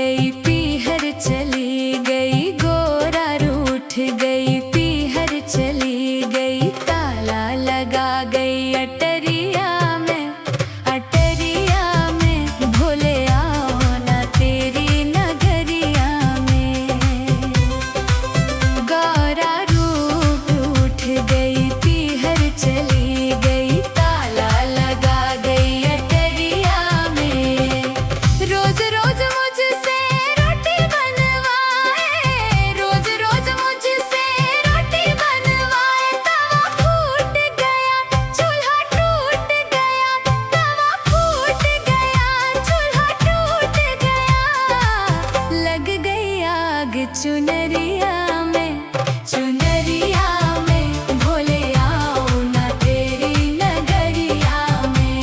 गई पीहर चली गई, गोरा रूठ गई पीहर चली गई, ताला लगा गई अटरिया में, अटरिया में भोले आओ ना तेरी नगरिया में। गोरा रूठ गई पीहर चली गई, ताला लगा गई अटरिया में। रोज रोज मुझसे रोटी बनवाए, रोज रोज मुझसे रोटी बनवाए, तवा फूट गया चूल्हा टूट गया, तवा फूट गया चूल्हा टूट गया। लग गई आग चुनरिया में, चुनरिया में भोले आओ ना तेरी नगरिया में।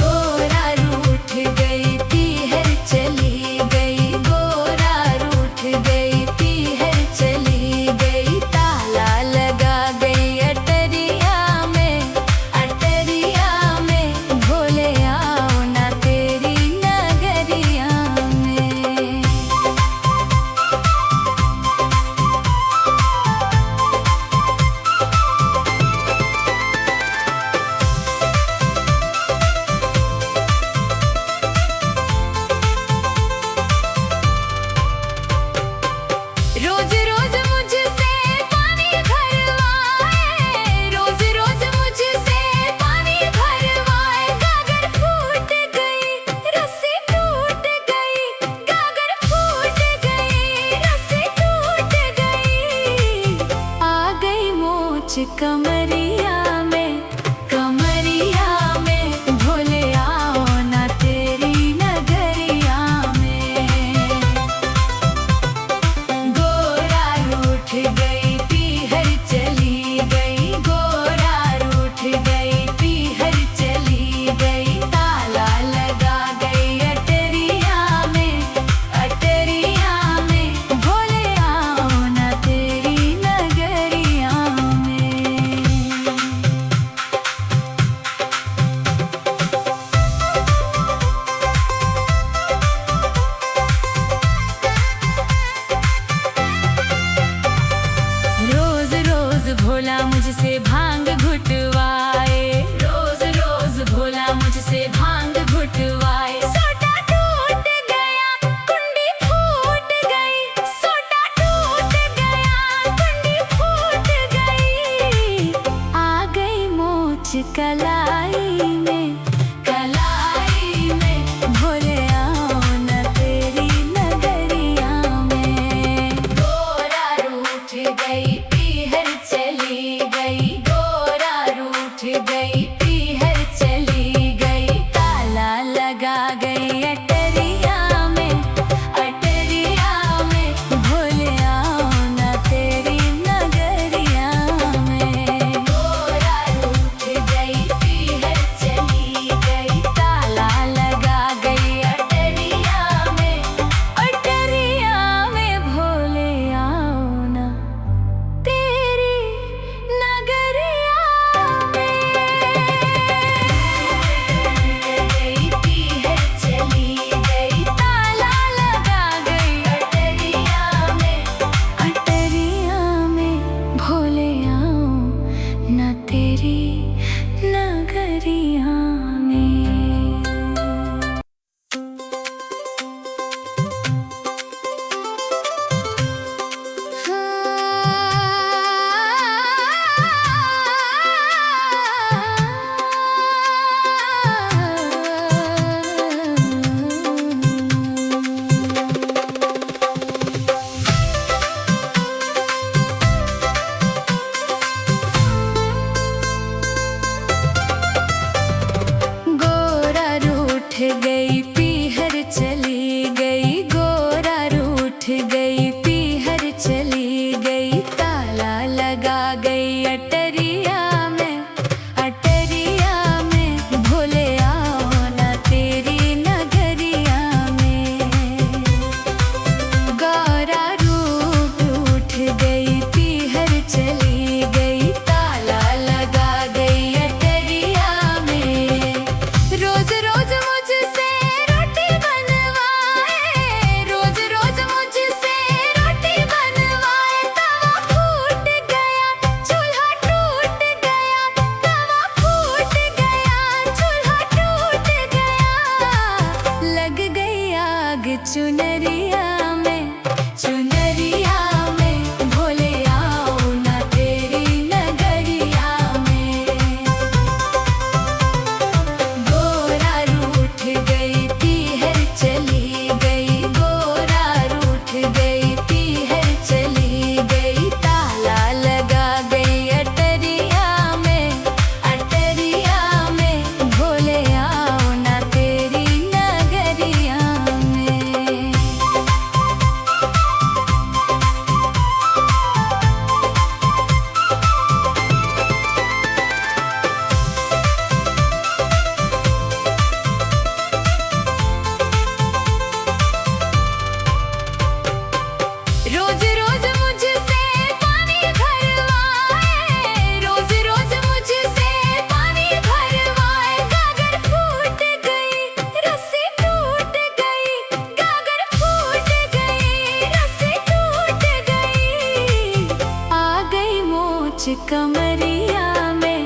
गोरा रूठ गई पीहर चली गई, गोरा रूठ गई पीहर चली गई, ताला लगा गई अटरिया में, अटरिया में भोले आओ ना तेरी नगरिया में। रोज रोज मुझसे पानी भरवाए, रोज रोज मुझसे पानी भरवाए, गागर फूट गई रस्सी टूट गई, गागर फूट गई रस्सी टूट गई। आ गई मोच कमरिया में, कमरिया में भोले आओ ना तेरी नगरिया में। गोरा रूठ गई पीहर चली गई, गोरा रूठ गई पीहर चली गई, ताला लगा गई अटरिया में, अटरिया में भोले आओ ना तेरी नगरिया में। रोज रोज भोला मुझसे भांग घुटवाए, रोज रोज भोला मुझसे भांग घुटवाए, सोटा टूट गया कुंडी फूट गई, सोटा टूट गया कुंडी फूट गई। आ गई मोच कलाई में, कलाई में भोले आओ ना तेरी नगरिया में। गोरा रूठ गई पीहर चली गई, गोरा रूठ गई पीहर चली गई, ताला लगा गई अटरिया में, अटरिया में भोले आओ ना तेरी नगरिया में। गोरा रूठ गई पीहर चली गई, ताला लगा गई अटरिया में, अटरिया में भोले आओ ना तेरी नगरिया में। गई पीहर चली चुनरिया में भोले आओ ना तेरी नगरिया में। गोरा रूठ गई पीहर चली गई, गोरा रूठ गई पीहर चली गई। ताला लगा गई अटरिया में भोले आओ ना तेरी नगरिया में। रोज रोज मुझसे पानी भरवाए, रोज रोज मुझसे पानी भरवाए। गागर फूट गई रस्सी टूट गई, गागर फूट गई रस्सी टूट गई। आ गई मोच कमरिया में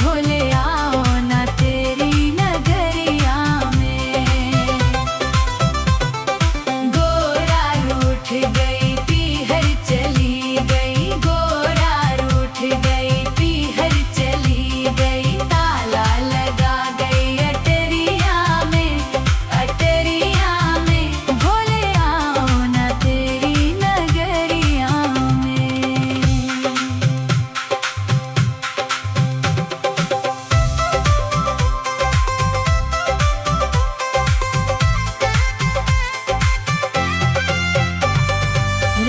भोले आओ ना तेरी नगरिया में। गोरा रूठ गई पीहर चली गई, गोरा रूठ गई पीहर चली गई। ताला लगा गई अटरिया में भोले आओ ना तेरी नगरिया में।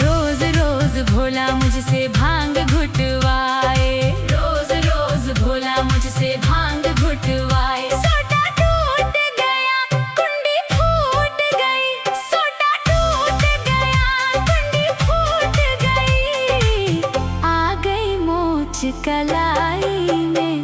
रोज रोज भोला मुझसे भांग घुटवाए, रोज रोज भोला मुझसे भांग घुटवाए। सोटा टूट गया कुंडी फूट गई, सोटा टूट गया कुंडी फूट गई। आ गई मोच कलाई में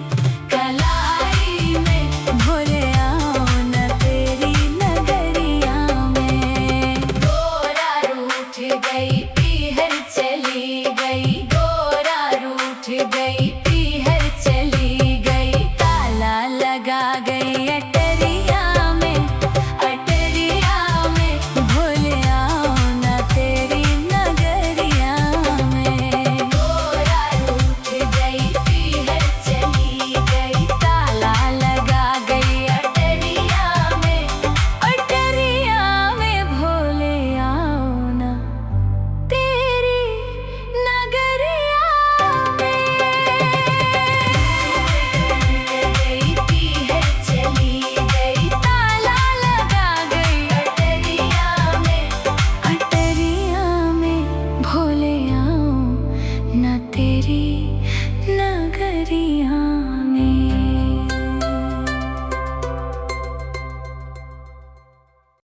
भोले आओ ना तेरी नगरिया में। गोरा रूठ गई पीहर चली गई, गोरा रूठ गई पीहर चली गई। ताला लगा गई अटरी